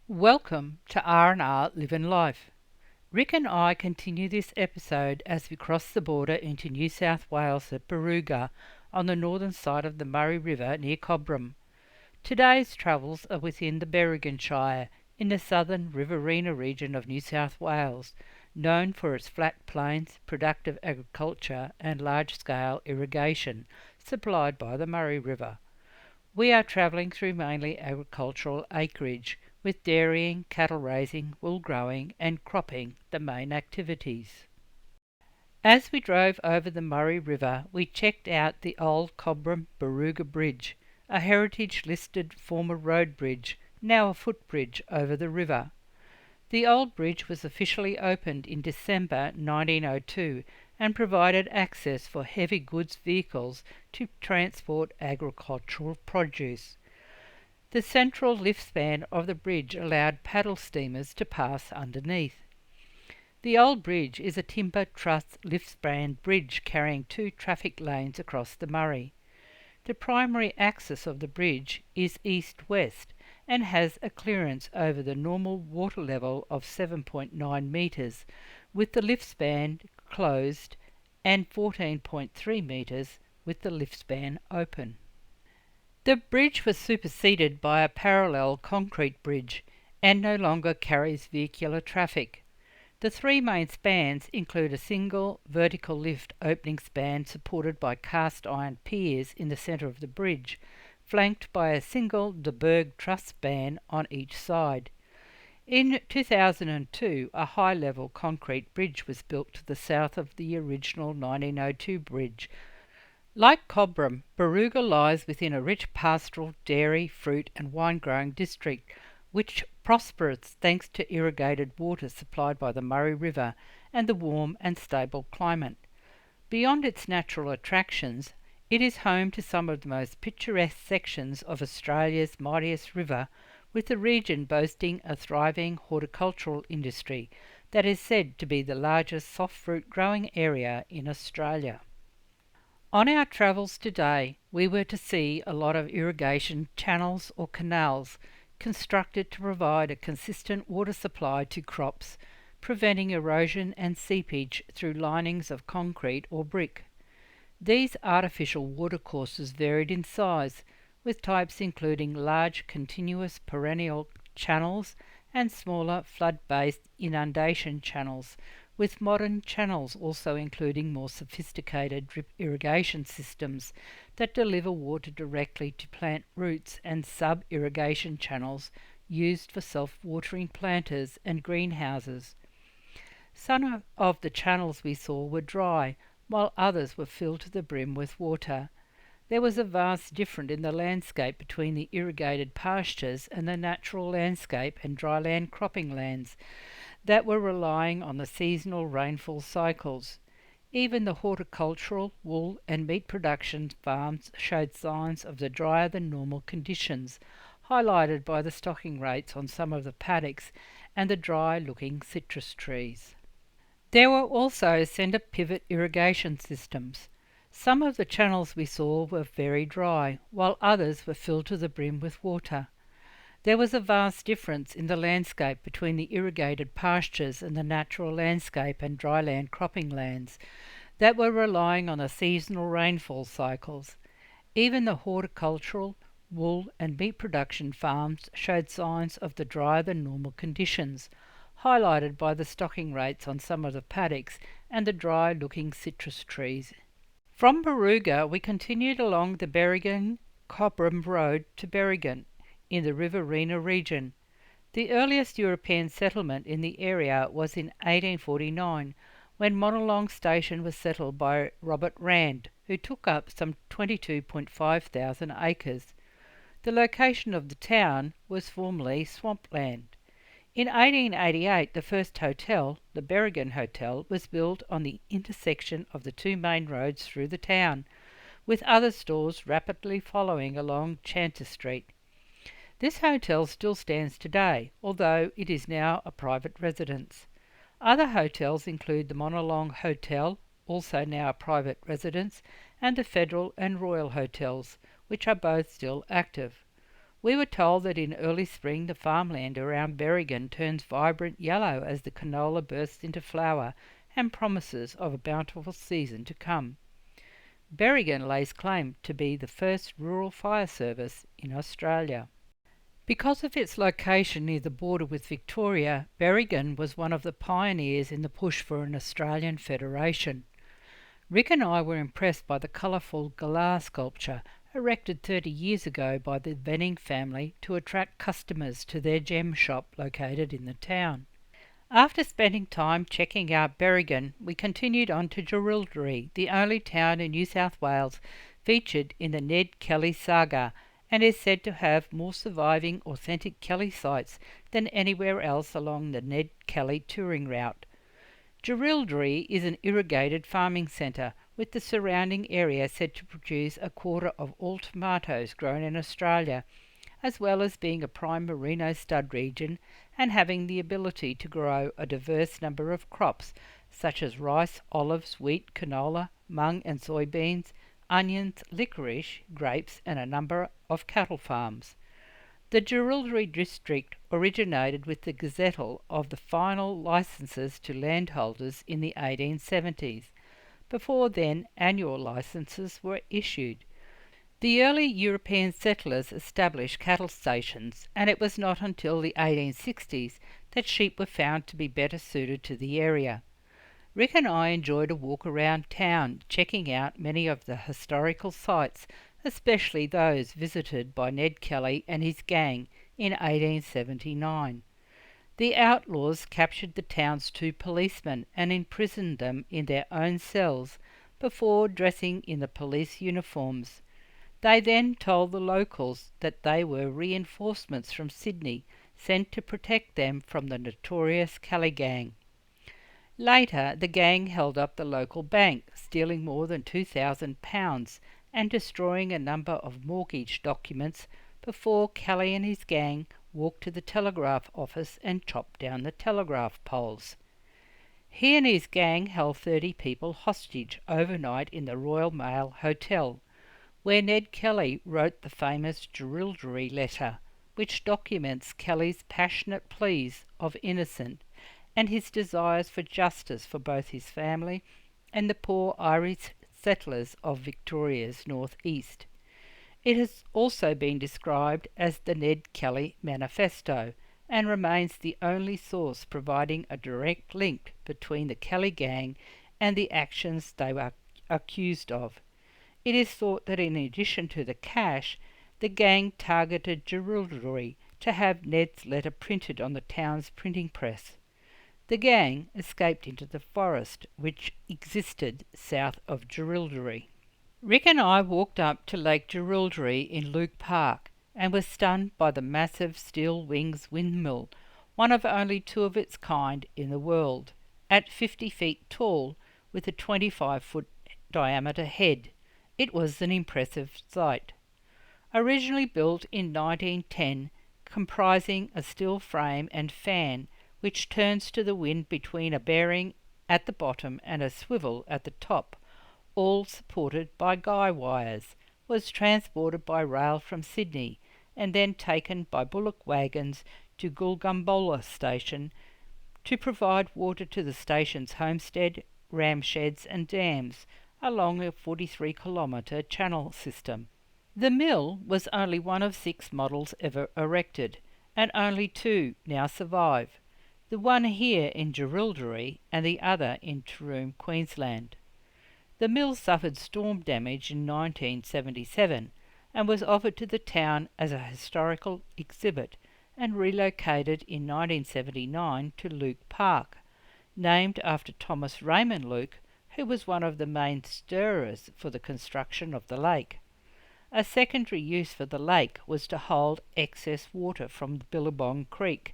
Welcome to R&R Living Life. Rick and I continue this episode as we cross the border into New South Wales at Barooga on the northern side of the Murray River near Cobram. Today's travels are within the Berrigan Shire in the southern Riverina region of New South Wales, known for its flat plains, productive agriculture and large-scale irrigation supplied by the Murray River. We are travelling through mainly agricultural acreage, with dairying, cattle raising, wool growing and cropping the main activities. As we drove over the Murray River, we checked out the old Cobram Barooga Bridge, a heritage-listed former road bridge, now a footbridge over the river. The old bridge was officially opened in December 1902 and provided access for heavy goods vehicles to transport agricultural produce. The central lift span of the bridge allowed paddle steamers to pass underneath. The old bridge is a timber truss lift span bridge carrying two traffic lanes across the Murray. The primary axis of the bridge is east-west and has a clearance over the normal water level of 7.9 metres, with the lift span closed, and 14.3 metres with the lift span open. The bridge was superseded by a parallel concrete bridge and no longer carries vehicular traffic. The three main spans include a single vertical lift opening span supported by cast iron piers in the centre of the bridge, flanked by a single De Berg truss span on each side. In 2002, a high-level concrete bridge was built to the south of the original 1902 bridge. Like Cobram, Barooga lies within a rich pastoral dairy, fruit and wine-growing district, which prospers thanks to irrigated water supplied by the Murray River and the warm and stable climate. Beyond its natural attractions, it is home to some of the most picturesque sections of Australia's mightiest river, with the region boasting a thriving horticultural industry that is said to be the largest soft fruit growing area in Australia. On our travels today, we were to see a lot of irrigation channels or canals constructed to provide a consistent water supply to crops, preventing erosion and seepage through linings of concrete or brick. These artificial watercourses varied in size, with types including large continuous perennial channels and smaller flood-based inundation channels, with modern channels also including more sophisticated drip irrigation systems that deliver water directly to plant roots, and sub-irrigation channels used for self-watering planters and greenhouses. Some of the channels we saw were dry, while others were filled to the brim with water. There was a vast difference in the landscape between the irrigated pastures and the natural landscape and dryland cropping lands that were relying on the seasonal rainfall cycles. Even the horticultural, wool and meat production farms showed signs of the drier than normal conditions, highlighted by the stocking rates on some of the paddocks and the dry-looking citrus trees. There were also centre pivot irrigation systems. Some of the channels we saw were very dry, while others were filled to the brim with water. There was a vast difference in the landscape between the irrigated pastures and the natural landscape and dryland cropping lands that were relying on the seasonal rainfall cycles. Even the horticultural, wool and meat production farms showed signs of the drier than normal conditions, highlighted by the stocking rates on some of the paddocks and the dry-looking citrus trees. From Barooga we continued along the Berrigan-Cobram Road to Berrigan, in the Riverina region. The earliest European settlement in the area was in 1849, when Monalong Station was settled by Robert Rand, who took up some 22.5 thousand acres. The location of the town was formerly swampland. In 1888, the first hotel, the Berrigan Hotel, was built on the intersection of the two main roads through the town, with other stores rapidly following along Chanter Street. This hotel still stands today, although it is now a private residence. Other hotels include the Monalong Hotel, also now a private residence, and the Federal and Royal Hotels, which are both still active. We were told that in early spring the farmland around Berrigan turns vibrant yellow as the canola bursts into flower and promises of a bountiful season to come. Berrigan lays claim to be the first rural fire service in Australia. Because of its location near the border with Victoria, Berrigan was one of the pioneers in the push for an Australian federation. Rick and I were impressed by the colourful galah sculpture erected 30 years ago by the Venning family to attract customers to their gem shop located in the town. After spending time checking out Berrigan, we continued on to Jirilderie, the only town in New South Wales featured in the Ned Kelly saga, and is said to have more surviving authentic Kelly sites than anywhere else along the Ned Kelly touring route. Jirilderie is an irrigated farming centre, with the surrounding area said to produce a quarter of all tomatoes grown in Australia, as well as being a prime merino stud region and having the ability to grow a diverse number of crops such as rice, olives, wheat, canola, mung and soybeans, onions, licorice, grapes and a number of cattle farms. The Jirilderie district originated with the gazettal of the final licences to landholders in the 1870s. Before then, annual licences were issued. The early European settlers established cattle stations, and it was not until the 1860s that sheep were found to be better suited to the area. Rick and I enjoyed a walk around town, checking out many of the historical sites, especially those visited by Ned Kelly and his gang in 1879. The outlaws captured the town's 2 policemen and imprisoned them in their own cells before dressing in the police uniforms. They then told the locals that they were reinforcements from Sydney sent to protect them from the notorious Kelly gang. Later, the gang held up the local bank, stealing more than £2,000 and destroying a number of mortgage documents before Kelly and his gang walked to the telegraph office and chopped down the telegraph poles. He and his gang held 30 people hostage overnight in the Royal Mail Hotel, where Ned Kelly wrote the famous Jirilderie letter, which documents Kelly's passionate pleas of innocence and his desires for justice for both his family and the poor Irish settlers of Victoria's northeast. It has also been described as the Ned Kelly Manifesto and remains the only source providing a direct link between the Kelly gang and the actions they were accused of. It is thought that in addition to the cash, the gang targeted Jirilderie to have Ned's letter printed on the town's printing press. The gang escaped into the forest which existed south of Jirilderie. Rick and I walked up to Lake Jirilderie in Luke Park and were stunned by the massive Steel Wings windmill, one of only 2 of its kind in the world, at 50 feet tall with a 25-foot diameter head. It was an impressive sight. Originally built in 1910, comprising a steel frame and fan which turns to the wind between a bearing at the bottom and a swivel at the top, all supported by guy wires, was transported by rail from Sydney and then taken by bullock wagons to Gulgumbola station to provide water to the station's homestead, ram sheds and dams along a 43-kilometre channel system. The mill was only one of 6 models ever erected, and only 2 now survive, the one here in Jirilderie and the other in Tocumwal, Queensland. The mill suffered storm damage in 1977 and was offered to the town as a historical exhibit and relocated in 1979 to Luke Park, named after Thomas Raymond Luke, who was one of the main stirrers for the construction of the lake. A secondary use for the lake was to hold excess water from Billabong Creek,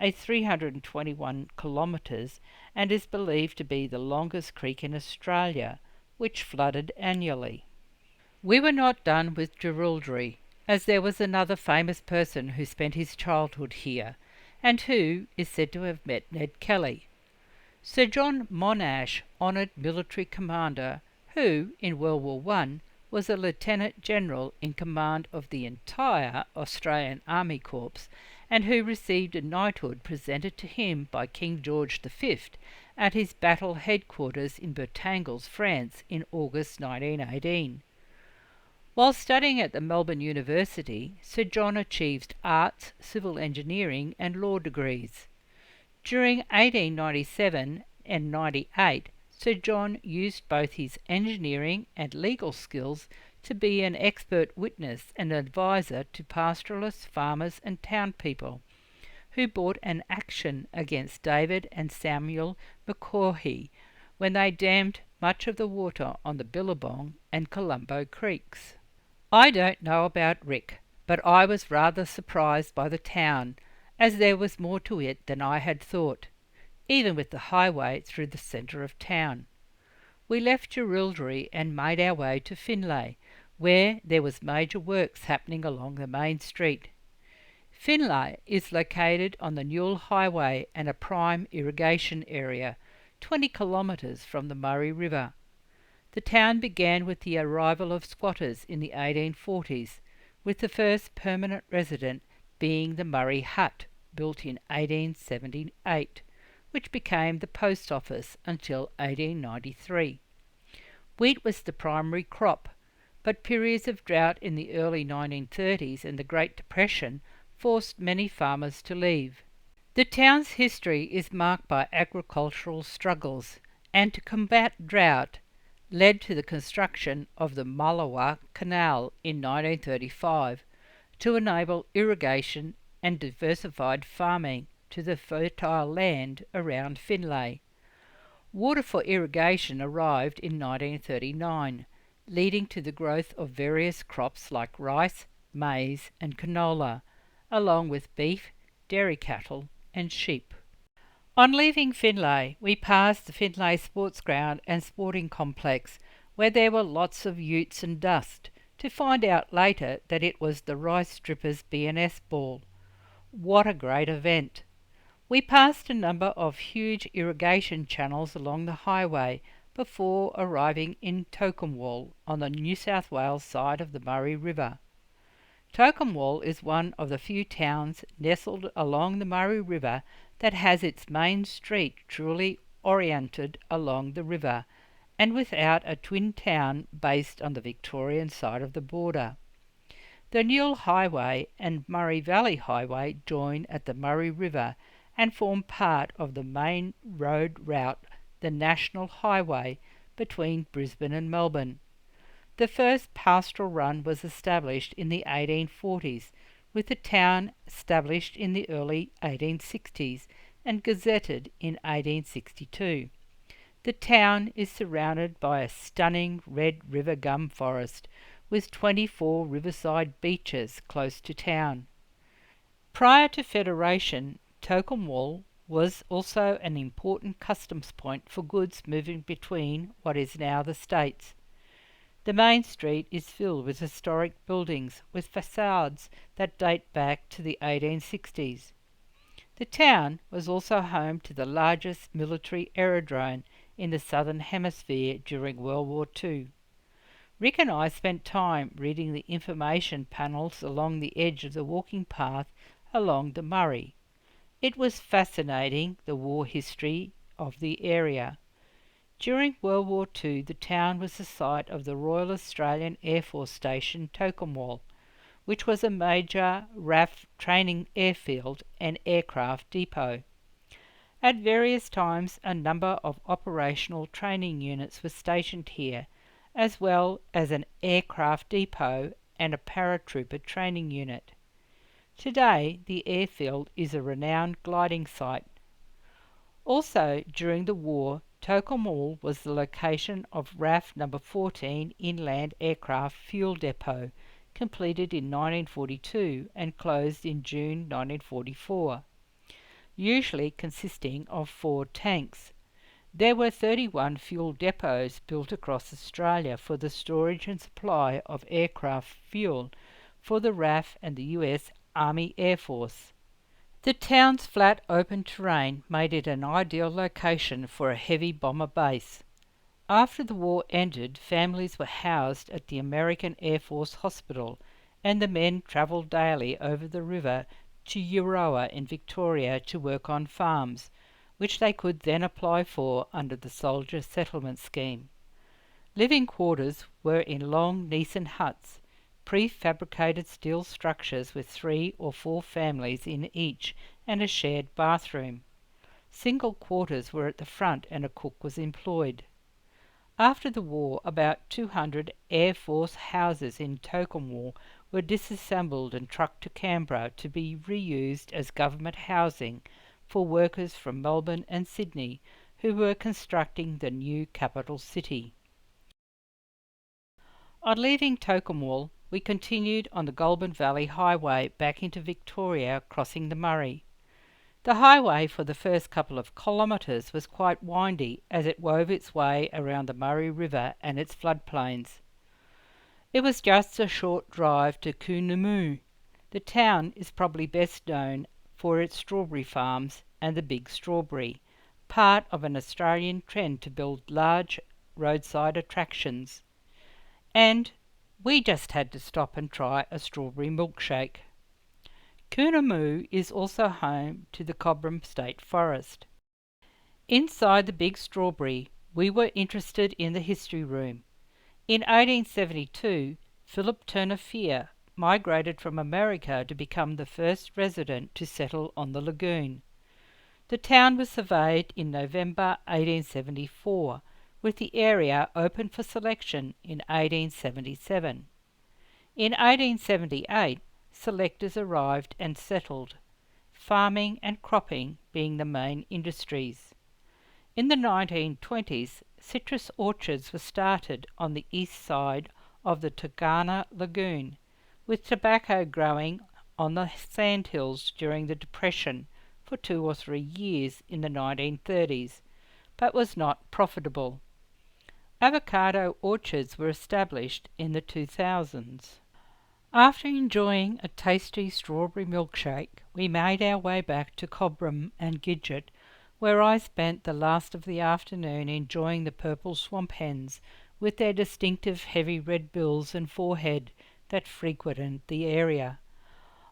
a 321 kilometres, and is believed to be the longest creek in Australia, which flooded annually. We were not done with Jirilderie, as there was another famous person who spent his childhood here, and who is said to have met Ned Kelly. Sir John Monash, honoured military commander, who, in World War I, was a Lieutenant General in command of the entire Australian Army Corps, and who received a knighthood presented to him by King George V at his battle headquarters in Bertangles, France, in August 1918. While studying at the Melbourne University, Sir John achieved arts, civil engineering and law degrees. During 1897 and 98, Sir John used both his engineering and legal skills to be an expert witness and advisor to pastoralists, farmers and town people, who brought an action against David and Samuel McCaughey when they dammed much of the water on the Billabong and Colombo creeks. I don't know about Rick, but I was rather surprised by the town, as there was more to it than I had thought, even with the highway through the centre of town. We left Jirilderie and made our way to Finley, where there was major works happening along the main street. Finley is located on the Newell Highway and a prime irrigation area, 20 kilometres from the Murray River. The town began with the arrival of squatters in the 1840s, with the first permanent resident being the Murray Hut, built in 1878, which became the post office until 1893. Wheat was the primary crop, but periods of drought in the early 1930s and the Great Depression forced many farmers to leave. The town's history is marked by agricultural struggles, and to combat drought led to the construction of the Mullawa Canal in 1935 to enable irrigation and diversified farming to the fertile land around Finley. Water for irrigation arrived in 1939, leading to the growth of various crops like rice, maize and canola, along with beef, dairy cattle and sheep. On leaving Finley, we passed the Finley Sports Ground and Sporting Complex, where there were lots of utes and dust, to find out later that it was the Rice Strippers B&S Ball. What a great event! We passed a number of huge irrigation channels along the highway before arriving in Tocumwal on the New South Wales side of the Murray River. Tocumwal is one of the few towns nestled along the Murray River that has its main street truly oriented along the river, and without a twin town based on the Victorian side of the border. The Newell Highway and Murray Valley Highway join at the Murray River and form part of the main road route, the National Highway, between Brisbane and Melbourne. The first pastoral run was established in the 1840s, with the town established in the early 1860s and gazetted in 1862. The town is surrounded by a stunning red river gum forest with 24 riverside beaches close to town. Prior to Federation, Tocumwal was also an important customs point for goods moving between what is now the states. The main street is filled with historic buildings with facades that date back to the 1860s. The town was also home to the largest military aerodrome in the Southern Hemisphere during World War II. Rick and I spent time reading the information panels along the edge of the walking path along the Murray. It was fascinating, the war history of the area. During World War II, the town was the site of the Royal Australian Air Force Station Tocumwal, which was a major RAF training airfield and aircraft depot. At various times, a number of operational training units were stationed here, as well as an aircraft depot and a paratrooper training unit. Today, the airfield is a renowned gliding site. Also, during the war, Tocumwal was the location of RAF No. 14 Inland Aircraft Fuel Depot, completed in 1942 and closed in June 1944, usually consisting of 4 tanks. There were 31 fuel depots built across Australia for the storage and supply of aircraft fuel for the RAF and the US Army Air Force. The town's flat open terrain made it an ideal location for a heavy bomber base. After the war ended, families were housed at the American Air Force Hospital, and the men travelled daily over the river to Euroa in Victoria to work on farms, which they could then apply for under the Soldier Settlement Scheme. Living quarters were in long Nissen huts, prefabricated steel structures with 3 or 4 families in each and a shared bathroom. Single quarters were at the front and a cook was employed. After the war, about 200 Air Force houses in Tocumwal were disassembled and trucked to Canberra to be reused as government housing for workers from Melbourne and Sydney who were constructing the new capital city. On leaving Tocumwal, we continued on the Goulburn Valley Highway back into Victoria, crossing the Murray. The highway for the first couple of kilometres was quite windy as it wove its way around the Murray River and its floodplains. It was just a short drive to Coonamoo. The town is probably best known for its strawberry farms and the Big Strawberry, part of an Australian trend to build large roadside attractions. And we just had to stop and try a strawberry milkshake. Coonamoo is also home to the Cobram State Forest. Inside the Big Strawberry, we were interested in the history room. In 1872, Philip Turner Fear migrated from America to become the first resident to settle on the lagoon. The town was surveyed in November 1874, with the area open for selection in 1877. In 1878, selectors arrived and settled, farming and cropping being the main industries. In the 1920s, citrus orchards were started on the east side of the Tugana Lagoon, with tobacco growing on the sandhills during the Depression for 2 or 3 years in the 1930s, but was not profitable. Avocado orchards were established in the 2000s. After enjoying a tasty strawberry milkshake, we made our way back to Cobram and Gidget, where I spent the last of the afternoon enjoying the purple swamp hens with their distinctive heavy red bills and forehead that frequented the area.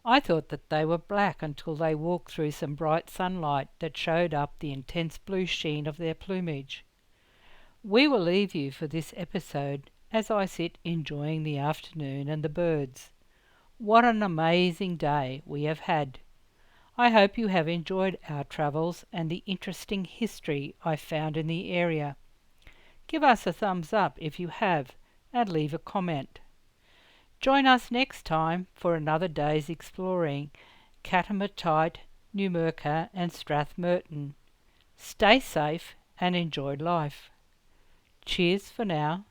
I thought that they were black until they walked through some bright sunlight that showed up the intense blue sheen of their plumage. We will leave you for this episode as I sit enjoying the afternoon and the birds. What an amazing day we have had. I hope you have enjoyed our travels and the interesting history I found in the area. Give us a thumbs up if you have and leave a comment. Join us next time for another day's exploring Catamatite, Numurkah and Strathmerton. Stay safe and enjoy life. Cheers for now.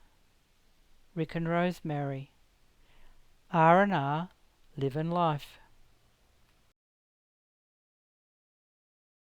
Rick and Rosemary. R&R, living life.